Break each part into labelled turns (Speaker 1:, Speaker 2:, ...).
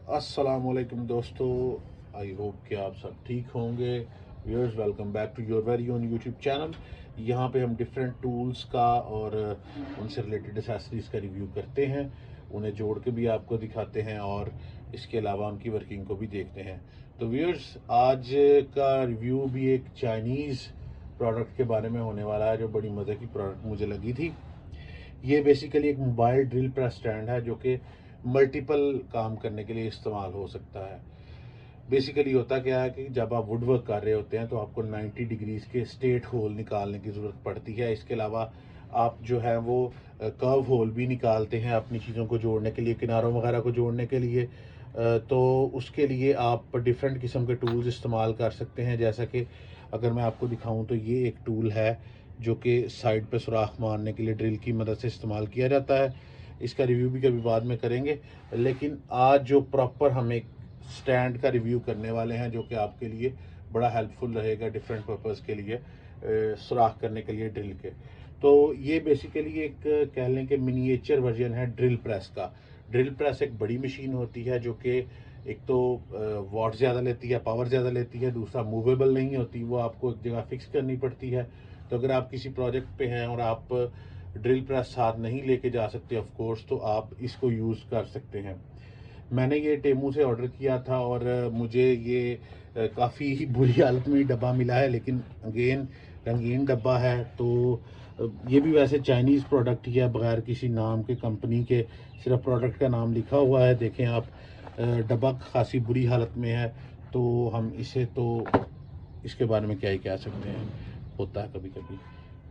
Speaker 1: अस्सलाम वालेकुम दोस्तों, आई होप कि आप सब ठीक होंगे। Viewers, welcome back to your very own YouTube channel. यहाँ पे हम डिफरेंट टूल्स का और उनसे रिलेटेड एसेसरीज़ का रिव्यू करते हैं, उन्हें जोड़ के भी आपको दिखाते हैं और इसके अलावा उनकी वर्किंग को भी देखते हैं। तो व्यूअर्स, आज का रिव्यू भी एक चाइनीज़ प्रोडक्ट के बारे में होने वाला है, जो बड़ी मज़े की प्रोडक्ट मुझे लगी थी। ये बेसिकली एक मोबाइल ड्रिल प्रेस स्टैंड है जो कि मल्टीपल काम करने के लिए इस्तेमाल हो सकता है। बेसिकली होता क्या है कि जब आप वुड वर्क कर रहे होते हैं तो आपको 90 डिग्रीज के स्ट्रेट होल निकालने की ज़रूरत पड़ती है। इसके अलावा आप जो है वो कर्व होल भी निकालते हैं अपनी चीज़ों को जोड़ने के लिए, किनारों वगैरह को जोड़ने के लिए। तो उसके लिए आप डिफरेंट किस्म के टूल्स इस्तेमाल कर सकते हैं। जैसा कि अगर मैं आपको दिखाऊं तो ये एक टूल है जो कि साइड पे सुराख मारने के लिए ड्रिल की मदद से इस्तेमाल किया जाता है। इसका रिव्यू भी कभी बाद में करेंगे, लेकिन आज जो प्रॉपर हम एक स्टैंड का रिव्यू करने वाले हैं जो कि आपके लिए बड़ा हेल्पफुल रहेगा डिफरेंट पर्पज़ के लिए, सुराख करने के लिए ड्रिल के। तो ये बेसिकली एक कह लें कि मिनिएचर वर्जन है ड्रिल प्रेस का। ड्रिल प्रेस एक बड़ी मशीन होती है जो कि एक तो वाट ज़्यादा लेती है, पावर ज़्यादा लेती है, दूसरा मूवेबल नहीं होती, वो आपको एक जगह फिक्स करनी पड़ती है। तो अगर आप किसी प्रोजेक्ट पे हैं और आप ड्रिल प्रेस साथ नहीं लेके जा सकते ऑफ कोर्स, तो आप इसको यूज़ कर सकते हैं। मैंने ये टेमू से ऑर्डर किया था और मुझे ये काफ़ी बुरी हालत में डब्बा मिला है, लेकिन अगेन रंगीन डब्बा है। तो ये भी वैसे चाइनीज़ प्रोडक्ट ही है, बगैर किसी नाम के, कंपनी के, सिर्फ प्रोडक्ट का नाम लिखा हुआ है। देखें आप, डब्बा खासी बुरी हालत में है। तो हम इसे तो इसके बारे में क्या ही कह सकते हैं, होता है कभी कभी।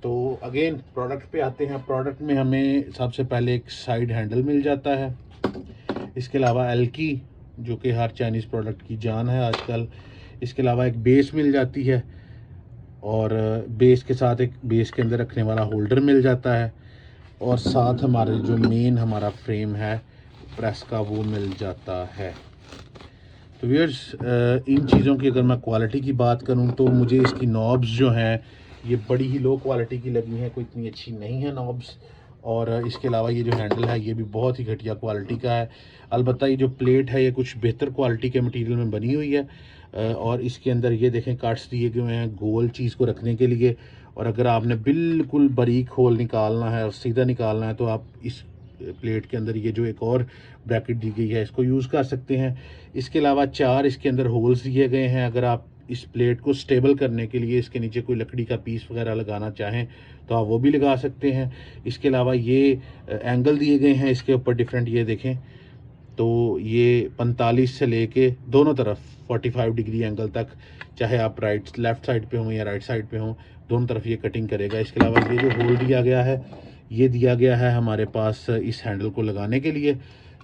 Speaker 1: तो अगेन प्रोडक्ट पे आते हैं। प्रोडक्ट में हमें सबसे पहले एक साइड हैंडल मिल जाता है। इसके अलावा एल्की, जो कि हर चाइनीज़ प्रोडक्ट की जान है आजकल। इसके अलावा एक बेस मिल जाती है और बेस के साथ एक बेस के अंदर रखने वाला होल्डर मिल जाता है, और साथ हमारे जो मेन हमारा फ्रेम है प्रेस का, वो मिल जाता है। तो व्यूअर्स, इन चीज़ों की अगर मैं क्वालिटी की बात करूं तो मुझे इसकी नॉब्स जो हैं ये बड़ी ही लो क्वालिटी की लगी हैं, कोई इतनी अच्छी नहीं है नॉब्स। और इसके अलावा ये जो हैंडल है ये भी बहुत ही घटिया क्वालिटी का है। अलबत्ता ये जो प्लेट है ये कुछ बेहतर क्वालिटी के मटेरियल में बनी हुई है। और इसके अंदर ये देखें कट्स दिए गए हैं गोल चीज़ को रखने के लिए। और अगर आपने बिल्कुल बारीक होल निकालना है और सीधा निकालना है तो आप इस प्लेट के अंदर ये जो एक और ब्रैकेट दी गई है इसको यूज़ कर सकते हैं। इसके अलावा 4 इसके अंदर होल्स दिए गए हैं। अगर आप इस प्लेट को स्टेबल करने के लिए इसके नीचे कोई लकड़ी का पीस वगैरह लगाना चाहें तो आप वो भी लगा सकते हैं। इसके अलावा ये एंगल दिए गए हैं इसके ऊपर डिफरेंट, ये देखें। तो ये 45 से लेके दोनों तरफ 45 डिग्री एंगल तक, चाहे आप लेफ़्ट साइड पे हों या राइट साइड पे हों, दोनों तरफ ये कटिंग करेगा। इसके अलावा ये जो होल दिया गया है ये दिया गया है हमारे पास इस हैंडल को लगाने के लिए।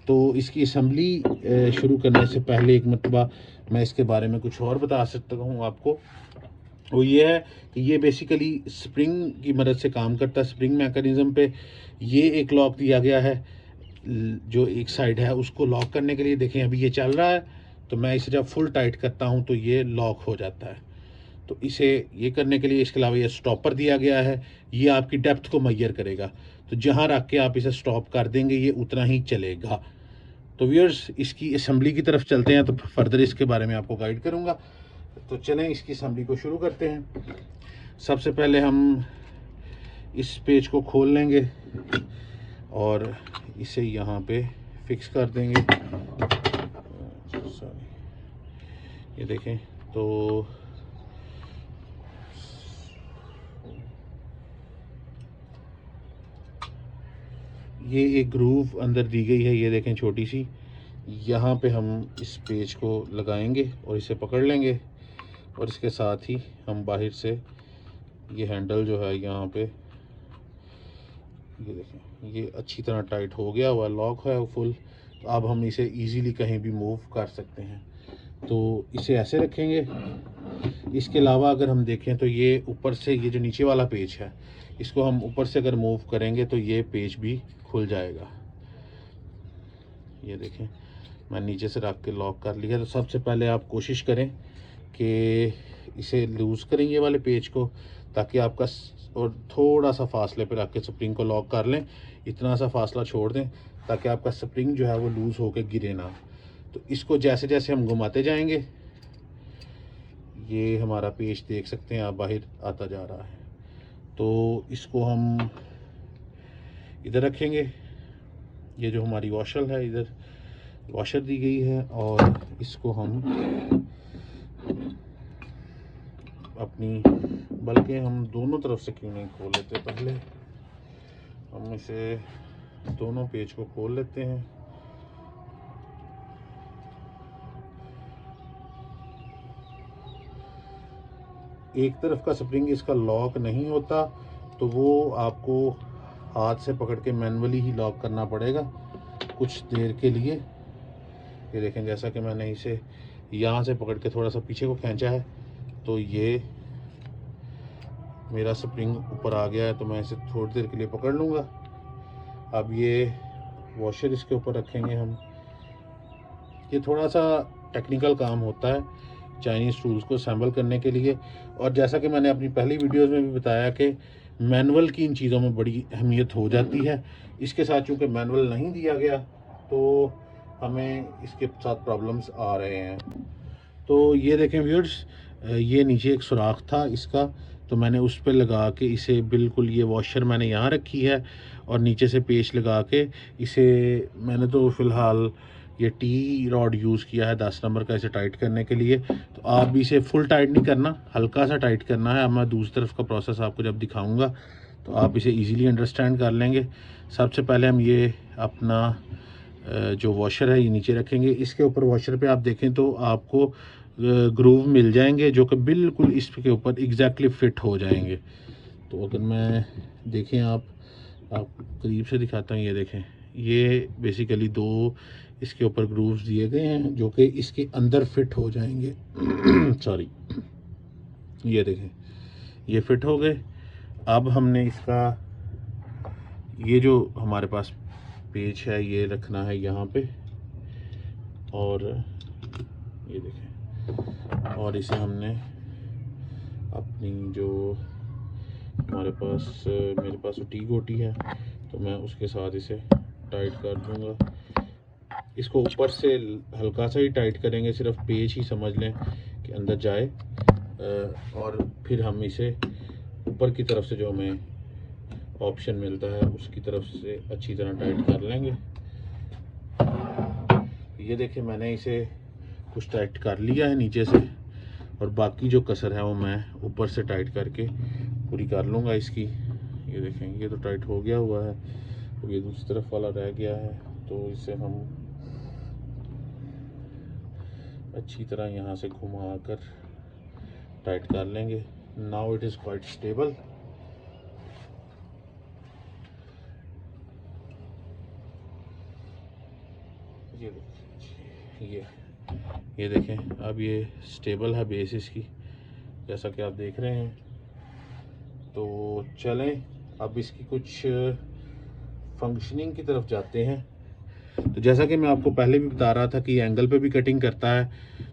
Speaker 1: तो इसकी असम्बली शुरू करने से पहले एक मरतबा मैं इसके बारे में कुछ और बता सकता हूँ आपको। वो ये है कि ये बेसिकली स्प्रिंग की मदद से काम करता है। स्प्रिंग मैकेनिज़्म पे ये एक लॉक दिया गया है, जो एक साइड है उसको लॉक करने के लिए। देखें अभी ये चल रहा है, तो मैं इसे जब फुल टाइट करता हूँ तो ये लॉक हो जाता है। तो इसे ये करने के लिए इसके अलावा ये स्टॉपर दिया गया है, ये आपकी डेप्थ को मैयर करेगा। तो जहाँ रख के आप इसे स्टॉप कर देंगे ये उतना ही चलेगा। तो व्यूअर्स, इसकी असम्बली की तरफ चलते हैं, तो फर्दर इसके बारे में आपको गाइड करूँगा। तो चलें इसकी असम्बली को शुरू करते हैं। सबसे पहले हम इस पेज को खोल लेंगे और इसे यहाँ पे फिक्स कर देंगे। सॉरी, ये देखें। तो ये एक ग्रूव अंदर दी गई है, ये देखें छोटी सी। यहाँ पे हम इस पेज को लगाएंगे और इसे पकड़ लेंगे, और इसके साथ ही हम बाहर से ये हैंडल जो है यहाँ पे, ये देखें, ये अच्छी तरह टाइट हो गया हुआ, लॉक है फुल। तो अब हम इसे इजीली कहीं भी मूव कर सकते हैं। तो इसे ऐसे रखेंगे। इसके अलावा अगर हम देखें तो ये ऊपर से, ये जो नीचे वाला पेज है इसको हम ऊपर से अगर मूव करेंगे तो ये पेज भी खुल जाएगा। ये देखें, मैं नीचे से रख के लॉक कर लिया। तो सबसे पहले आप कोशिश करें कि इसे लूज़ करें ये वाले पेज को, ताकि आपका और थोड़ा सा फासले पे रख के स्प्रिंग को लॉक कर लें। इतना सा फासला छोड़ दें ताकि आपका स्प्रिंग जो है वो लूज़ होकर गिरे ना। तो इसको जैसे जैसे हम घुमाते जाएंगे, ये हमारा पेच देख सकते हैं आप बाहर आता जा रहा है। तो इसको हम इधर रखेंगे, ये जो हमारी वॉशर है इधर वॉशर दी गई है, और इसको हम अपनी, बल्कि हम दोनों तरफ से क्यों नहीं खोल लेते, पहले हम इसे दोनों पेज को खोल लेते हैं। एक तरफ का स्प्रिंग इसका लॉक नहीं होता, तो वो आपको हाथ से पकड़ के मैनुअली ही लॉक करना पड़ेगा कुछ देर के लिए। ये देखें, जैसा कि मैंने इसे यहाँ से पकड़ के थोड़ा सा पीछे को खींचा है, तो ये मेरा स्प्रिंग ऊपर आ गया है। तो मैं इसे थोड़ी देर के लिए पकड़ लूँगा। अब ये वॉशर इसके ऊपर रखेंगे हम। ये थोड़ा सा टेक्निकल काम होता है चाइनीज़ टूल्स को असेंबल करने के लिए, और जैसा कि मैंने अपनी पहली वीडियोस में भी बताया कि मैनुअल की इन चीज़ों में बड़ी अहमियत हो जाती है। इसके साथ चूँकि मैनुअल नहीं दिया गया, तो हमें इसके साथ प्रॉब्लम्स आ रहे हैं। तो ये देखें व्यूअर्स, ये नीचे एक सुराख था इसका, तो मैंने उस पर लगा के इसे बिल्कुल, ये वॉशर मैंने यहाँ रखी है और नीचे से पेच लगा के इसे मैंने तो फ़िलहाल ये टी रॉड यूज़ किया है 10 नंबर का इसे टाइट करने के लिए। तो आप भी इसे फुल टाइट नहीं करना, हल्का सा टाइट करना है। अब मैं दूसरी तरफ का प्रोसेस आपको जब दिखाऊंगा तो आप इसे इजीली अंडरस्टैंड कर लेंगे। सबसे पहले हम ये अपना जो वॉशर है ये नीचे रखेंगे। इसके ऊपर वॉशर पे आप देखें तो आपको ग्रूव मिल जाएंगे जो कि बिल्कुल इसके ऊपर एग्जैक्टली फिट हो जाएंगे। तो अगर मैं देखें आप करीब से दिखाता हूँ, ये देखें, ये बेसिकली 2 इसके ऊपर ग्रूव्स दिए गए हैं जो कि इसके अंदर फिट हो जाएंगे। सॉरी, ये देखें, ये फिट हो गए। अब हमने इसका ये जो हमारे पास पेच है ये रखना है यहाँ पे, और ये देखें, और इसे हमने अपनी जो हमारे पास मेरे पास टी गोटी है, तो मैं उसके साथ इसे टाइट कर दूँगा। इसको ऊपर से हल्का सा ही टाइट करेंगे, सिर्फ पेच ही समझ लें कि अंदर जाए, और फिर हम इसे ऊपर की तरफ से जो हमें ऑप्शन मिलता है उसकी तरफ से अच्छी तरह टाइट कर लेंगे। ये देखें, मैंने इसे कुछ टाइट कर लिया है नीचे से, और बाकी जो कसर है वो मैं ऊपर से टाइट करके पूरी कर लूँगा इसकी। ये देखें, ये तो टाइट हो गया हुआ है, तो ये दूसरी तरफ वाला रह गया है, तो इसे हम अच्छी तरह यहाँ से घुमा कर टाइट कर लेंगे। Now it is quite stable. ये देखें, अब ये स्टेबल है बेस इसकी, जैसा कि आप देख रहे हैं। तो चलें अब इसकी कुछ फंक्शनिंग की तरफ जाते हैं। तो जैसा कि मैं आपको पहले भी बता रहा था कि एंगल पे भी कटिंग करता है,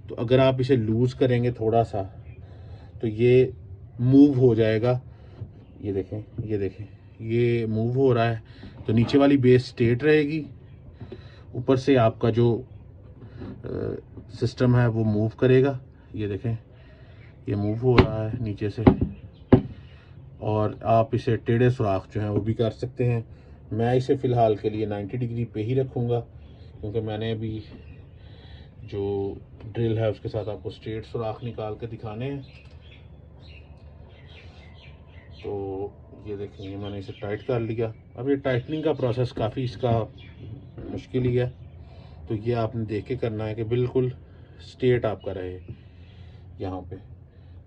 Speaker 1: तो अगर आप इसे लूज़ करेंगे थोड़ा सा तो ये मूव हो जाएगा। ये देखें, ये देखें, ये मूव हो रहा है, तो नीचे वाली बेस स्ट्रेट रहेगी, ऊपर से आपका जो सिस्टम है वो मूव करेगा। ये देखें, ये मूव हो रहा है नीचे से, और आप इसे टेढ़े सुराख जो हैं वो भी कर सकते हैं। मैं इसे फ़िलहाल के लिए 90 डिग्री पे ही रखूँगा, क्योंकि मैंने अभी जो ड्रिल है उसके साथ आपको स्ट्रेट सुराख निकाल के दिखाने हैं। तो ये देखें, ये मैंने इसे टाइट कर लिया। अब ये टाइटनिंग का प्रोसेस काफ़ी इसका मुश्किल ही है, तो ये आपने देख के करना है कि बिल्कुल स्ट्रेट आपका रहे यहाँ पे।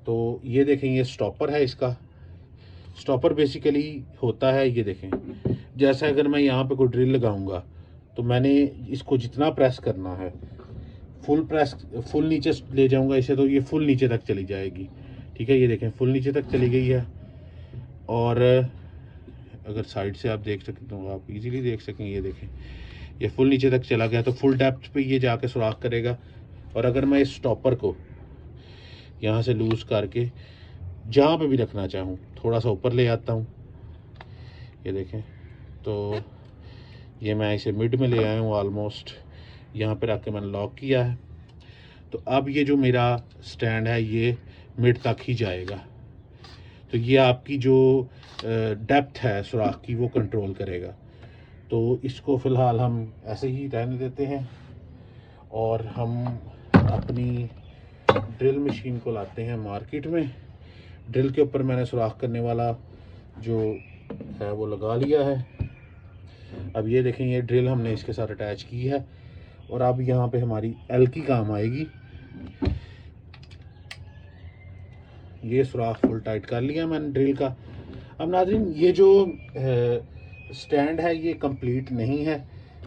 Speaker 1: तो ये देखें, ये स्टॉपर है इसका। स्टॉपर बेसिकली होता है, ये देखें, जैसा अगर मैं यहाँ पे कोई ड्रिल लगाऊंगा तो मैंने इसको जितना प्रेस करना है, फुल नीचे ले जाऊंगा इसे, तो ये फुल नीचे तक चली जाएगी। ठीक है, ये देखें, फुल नीचे तक चली गई है। और अगर साइड से आप देख सकें तो आप इजीली देख सकें, ये देखें, ये फुल नीचे तक चला गया, तो फुल डेप्थ पे ये जाके सुराख करेगा। और अगर मैं इस स्टॉपर को यहाँ से लूज़ करके जहाँ पे भी रखना चाहूँ थोड़ा सा ऊपर ले आता हूँ, ये देखें, तो ये मैं इसे मिड में ले आया हूँ ऑलमोस्ट। यहाँ पर रख के मैंने लॉक किया है। तो अब ये जो मेरा स्टैंड है ये मिड तक ही जाएगा। तो ये आपकी जो डेप्थ है सुराख की वो कंट्रोल करेगा। तो इसको फ़िलहाल हम ऐसे ही रहने देते हैं और हम अपनी ड्रिल मशीन को लाते हैं मार्केट में। ड्रिल के ऊपर मैंने सुराख करने वाला जो है वो लगा लिया है। अब ये देखें, ये ड्रिल हमने इसके साथ अटैच की है और अब यहाँ पे हमारी एल की काम आएगी। ये सुराख फुल टाइट कर लिया मैंने ड्रिल का। अब नाज़रीन, ये जो स्टैंड है ये कंप्लीट नहीं है,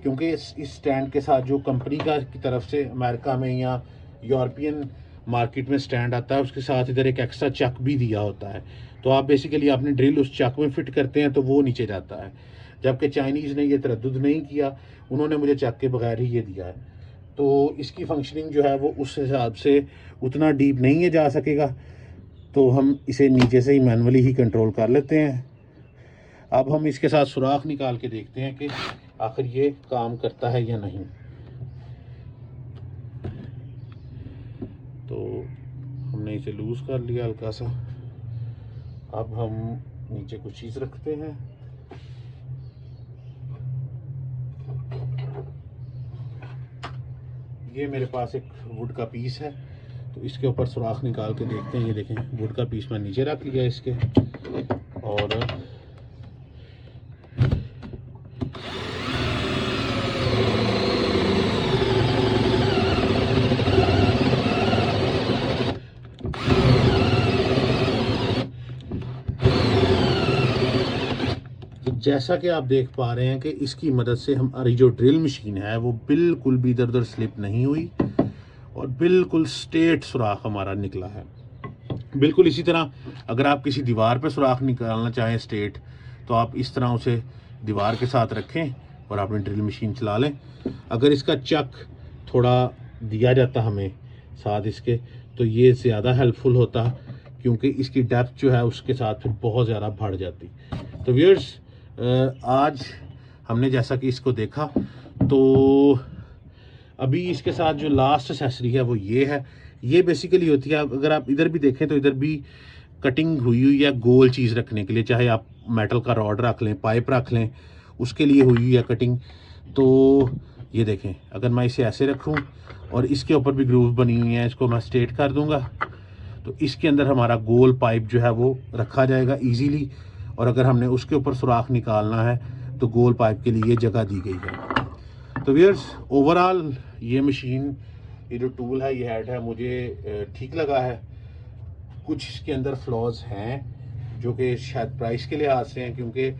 Speaker 1: क्योंकि इस स्टैंड के साथ जो कंपनी की तरफ से अमेरिका में या यूरोपियन मार्केट में स्टैंड आता है उसके साथ इधर एक एक्स्ट्रा चक भी दिया होता है। तो आप बेसिकली अपनी ड्रिल उस चक में फिट करते हैं तो वो नीचे जाता है, जबकि चाइनीज़ ने ये तरद्दुद नहीं किया, उन्होंने मुझे चक के बगैर ही ये दिया है। तो इसकी फंक्शनिंग जो है वो उस हिसाब से उतना डीप नहीं है जा सकेगा, तो हम इसे नीचे से ही मैनुअली ही कंट्रोल कर लेते हैं। अब हम इसके साथ सुराख निकाल के देखते हैं कि आखिर ये काम करता है या नहीं। तो हमने इसे लूज़ कर लिया हल्का सा। अब हम नीचे कुछ चीज़ रखते हैं। ये मेरे पास एक वुड का पीस है, तो इसके ऊपर सुराख निकाल के देखते हैं। ये देखें, वुड का पीस मैं नीचे रख लिया इसके। और जैसा कि आप देख पा रहे हैं कि इसकी मदद से हमारी जो ड्रिल मशीन है वो बिल्कुल भी इधर उधर स्लिप नहीं हुई और बिल्कुल स्ट्रेट सुराख हमारा निकला है। बिल्कुल इसी तरह अगर आप किसी दीवार पे सुराख निकालना चाहें स्ट्रेट, तो आप इस तरह उसे दीवार के साथ रखें और अपनी ड्रिल मशीन चला लें। अगर इसका चक थोड़ा दिया जाता हमें साथ इसके, तो ये ज़्यादा हेल्पफुल होता, क्योंकि इसकी डेप्थ जो है उसके साथ फिर बहुत ज़्यादा बढ़ जाती। तो व्यूअर्स, आज हमने जैसा कि इसको देखा, तो अभी इसके साथ जो लास्ट एक्सेसरी है वो ये है। ये बेसिकली होती है, अगर आप इधर भी देखें तो इधर भी कटिंग हुई है गोल चीज़ रखने के लिए, चाहे आप मेटल का रॉड रख लें, पाइप रख लें, उसके लिए हुई है कटिंग। तो ये देखें, अगर मैं इसे ऐसे रखूं और इसके ऊपर भी ग्रूव बनी हुई है, इसको मैं स्ट्रेट कर दूंगा तो इसके अंदर हमारा गोल पाइप जो है वो रखा जाएगा ईजीली। और अगर हमने उसके ऊपर सुराख निकालना है तो गोल पाइप के लिए जगह दी गई है। तो व्यूअर्स, ओवरऑल ये मशीन, ये जो टूल है, ये हेड है, मुझे ठीक लगा है। कुछ इसके अंदर फ्लॉज हैं जो कि शायद प्राइस के लिहाज से हैं, क्योंकि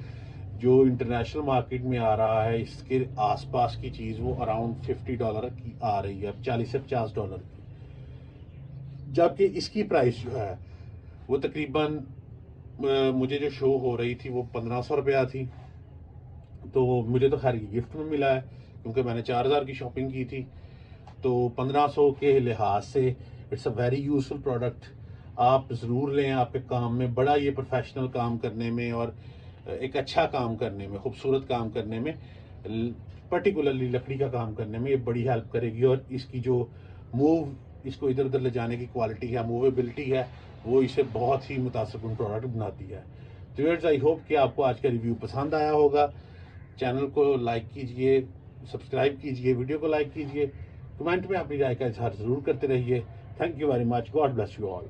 Speaker 1: जो इंटरनेशनल मार्केट में आ रहा है इसके आसपास की चीज़ वो अराउंड $50 की आ रही है, 40 से $50 की, जबकि इसकी प्राइस जो है वो तकरीबन मुझे जो शो हो रही थी वो 1500 रुपया थी। तो मुझे तो खैर गिफ्ट में मिला है क्योंकि मैंने 4000 की शॉपिंग की थी। तो 1500 के लिहाज से it's a very useful product. आप ज़रूर लें, आपके काम में बड़ा, ये प्रोफेशनल काम करने में और एक अच्छा काम करने में, खूबसूरत काम करने में, पर्टिकुलरली लकड़ी का काम करने में ये बड़ी हेल्प करेगी। और इसकी जो इसको इधर उधर ले जाने की क्वालिटी है, मूवेबिलिटी है, वो इसे बहुत ही मुतासिर प्रोडक्ट बनाती है। तो व्यूअर्स, आई होप कि आपको आज का रिव्यू पसंद आया होगा। चैनल को लाइक कीजिए, सब्सक्राइब कीजिए, वीडियो को लाइक कीजिए, कमेंट में अपनी राय का इजहार ज़रूर करते रहिए। Thank you very much. God bless you all.